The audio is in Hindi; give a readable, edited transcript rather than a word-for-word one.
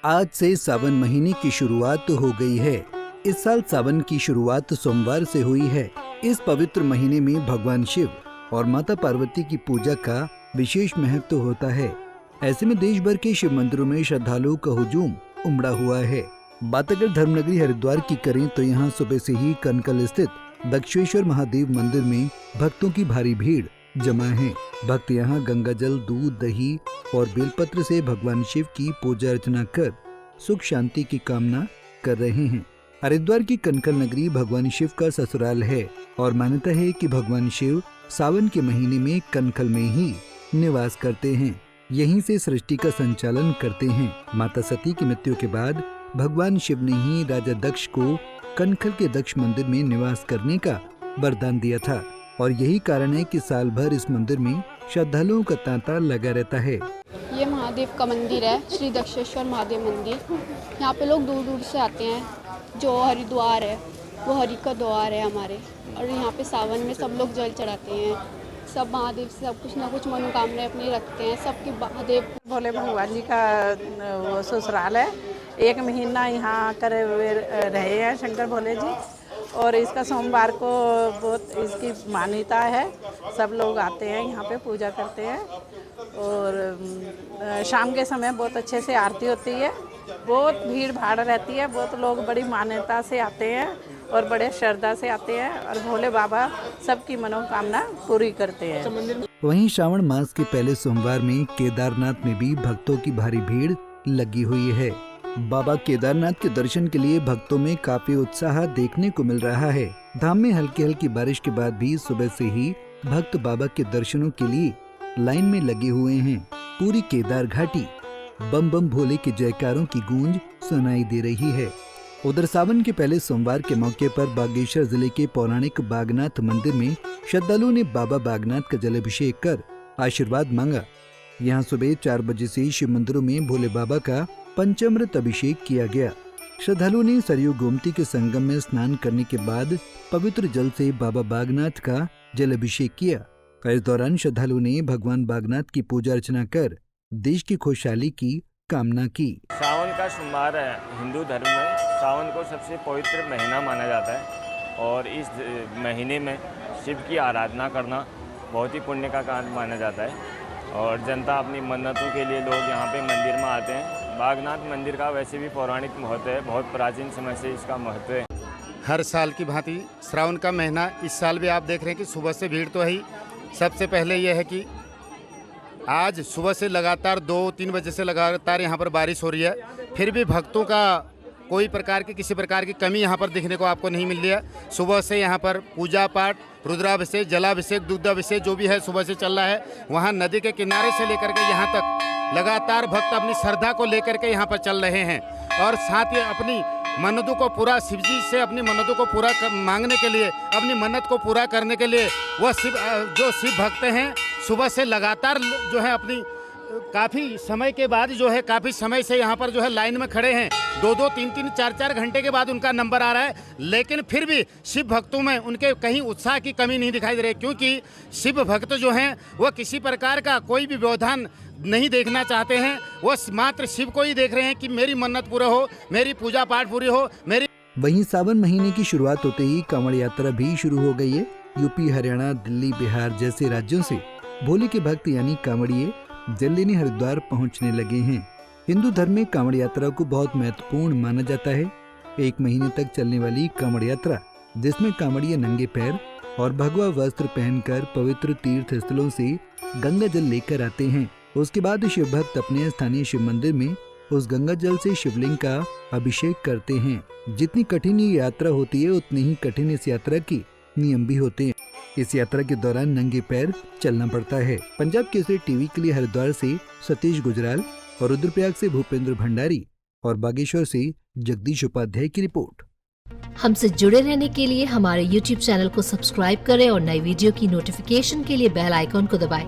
आज से सावन महीने की शुरुआत हो गई है। इस साल सावन की शुरुआत सोमवार से हुई है। इस पवित्र महीने में भगवान शिव और माता पार्वती की पूजा का विशेष महत्व होता है। ऐसे में देश भर के शिव मंदिरों में श्रद्धालुओं का हुजूम उमड़ा हुआ है। बात अगर धर्मनगरी हरिद्वार की करें तो यहाँ सुबह से ही कनकल स्थित दक्षेश्वर महादेव मंदिर में भक्तों की भारी भीड़ जमा है। भक्त यहाँ गंगा जल, दूध, दही और बेलपत्र से भगवान शिव की पूजा अर्चना कर सुख शांति की कामना कर रहे हैं। हरिद्वार की कनकल नगरी भगवान शिव का ससुराल है और मान्यता है कि भगवान शिव सावन के महीने में कनकल में ही निवास करते हैं। यहीं से सृष्टि का संचालन करते हैं। माता सती की मृत्यु के बाद भगवान शिव ने ही राजा दक्ष को कनकल के दक्ष मंदिर में निवास करने का वरदान दिया था और यही कारण है कि साल भर इस मंदिर में श्रद्धालुओं का तांता लगा रहता है। ये महादेव का मंदिर है, श्री दक्षेश्वर महादेव मंदिर। यहाँ पे लोग दूर दूर से आते हैं। जो हरिद्वार है वो हरि का द्वार है हमारे, और यहाँ पे सावन में सब लोग जल चढ़ाते हैं। सब महादेव से सब कुछ ना कुछ मनोकामनाएं अपनी रखते हैं। सबके महादेव भोले भगवान जी का वो ससुराल है। 1 महीना यहाँ आकर रहे हैं शंकर भोले जी, और इसका सोमवार को बहुत इसकी मान्यता है। सब लोग आते हैं यहाँ पे पूजा करते हैं, और शाम के समय बहुत अच्छे से आरती होती है। बहुत भीड़ भाड़ रहती है। बहुत लोग बड़ी मान्यता से आते हैं और बड़े श्रद्धा से आते हैं, और भोले बाबा सबकी मनोकामना पूरी करते हैं। वहीं श्रावण मास के पहले सोमवार में केदारनाथ में भी भक्तों की भारी भीड़ लगी हुई है। बाबा केदारनाथ के दर्शन के लिए भक्तों में काफी उत्साह देखने को मिल रहा है। धाम में हल्की हल्की बारिश के बाद भी सुबह से ही भक्त बाबा के दर्शनों के लिए लाइन में लगे हुए हैं। पूरी केदार घाटी बम बम भोले के जयकारों की गूंज सुनाई दे रही है। उधर सावन के पहले सोमवार के मौके पर बागेश्वर जिले के पौराणिक बागनाथ मंदिर में श्रद्धालुओं ने बाबा बागनाथ का जलाभिषेक कर आशीर्वाद मांगा। यहाँ सुबह 4 बजे से शिव मंदिरों में भोले बाबा का पंचामृत अभिषेक किया गया। श्रद्धालुओं ने सरयू गोमती के संगम में स्नान करने के बाद पवित्र जल से बाबा बागनाथ का जल अभिषेक किया। इस दौरान श्रद्धालुओं ने भगवान बागनाथ की पूजा अर्चना कर देश की खुशहाली की कामना की। सावन का सोमवार है। हिंदू धर्म में सावन को सबसे पवित्र महीना माना जाता है, और इस महीने में शिव की आराधना करना बहुत ही पुण्य का काम माना जाता है। और जनता अपनी मन्नतों के लिए लोग यहाँ पे मंदिर में आते हैं। बागनाथ मंदिर का वैसे भी पौराणिक महत्व है। बहुत प्राचीन समय से इसका महत्व है। हर साल की भांति श्रावण का महीना इस साल भी आप देख रहे हैं कि सुबह से भीड़ तो है ही। सबसे पहले यह है कि आज सुबह से लगातार 2-3 बजे से लगातार यहाँ पर बारिश हो रही है, फिर भी भक्तों का कोई प्रकार की किसी प्रकार की कमी यहाँ पर देखने को आपको नहीं मिल रही है। सुबह से यहाँ पर पूजा पाठ, रुद्राभिषेक, जलाभिषेक, दूधाभिषेक जो भी है सुबह से चल रहा है। वहाँ नदी के किनारे से लेकर के यहाँ तक लगातार भक्त अपनी श्रद्धा को लेकर के यहाँ पर चल रहे हैं, और साथ ही अपनी मन्नतों को पूरा शिव जी से अपनी मन्नतों को पूरा मांगने के लिए, अपनी मन्नत को पूरा करने के लिए वह जो शिव भक्त हैं सुबह से लगातार जो है अपनी काफ़ी समय के बाद जो है काफ़ी समय से यहाँ पर जो है लाइन में खड़े हैं। 2-2, 3-3, 4-4 घंटे के बाद उनका नंबर आ रहा है, लेकिन फिर भी शिव भक्तों में उनके कहीं उत्साह की कमी नहीं दिखाई दे रही, क्योंकि शिव भक्त जो हैं वह किसी प्रकार का कोई भी व्यवधान नहीं देखना चाहते हैं। वो मात्र शिव को ही देख रहे हैं कि मेरी मन्नत पूरा हो, मेरी पूजा पाठ पूरी हो, मेरी। वहीं सावन महीने की शुरुआत होते ही कांवड़ यात्रा भी शुरू हो गई है। यूपी, हरियाणा, दिल्ली, बिहार जैसे राज्यों से भोले के भक्त यानी कांवड़िए जल लेने हरिद्वार पहुंचने लगे हैं। हिंदू धर्म में कांवड़ यात्रा को बहुत महत्वपूर्ण माना जाता है। 1 महीने तक चलने वाली कांवड़ यात्रा, जिसमें कांवड़िए नंगे पैर और भगवा वस्त्र पहनकर पवित्र तीर्थ स्थलों से गंगा जल लेकर आते हैं। उसके बाद शिव भक्त अपने स्थानीय शिव मंदिर में उस गंगा जल से शिवलिंग का अभिषेक करते हैं। जितनी कठिन ये यात्रा होती है उतनी ही कठिन इस यात्रा की नियम भी होते हैं। इस यात्रा के दौरान नंगे पैर चलना पड़ता है। पंजाब केसरी टीवी के लिए हरिद्वार से सतीश गुजराल और रुद्रप्रयाग से भूपेंद्र भंडारी और बागेश्वर से जगदीश उपाध्याय की रिपोर्ट। हमसे जुड़े रहने के लिए हमारे YouTube चैनल को सब्सक्राइब करें और नई वीडियो की नोटिफिकेशन के लिए बेल आइकॉन को दबाएं।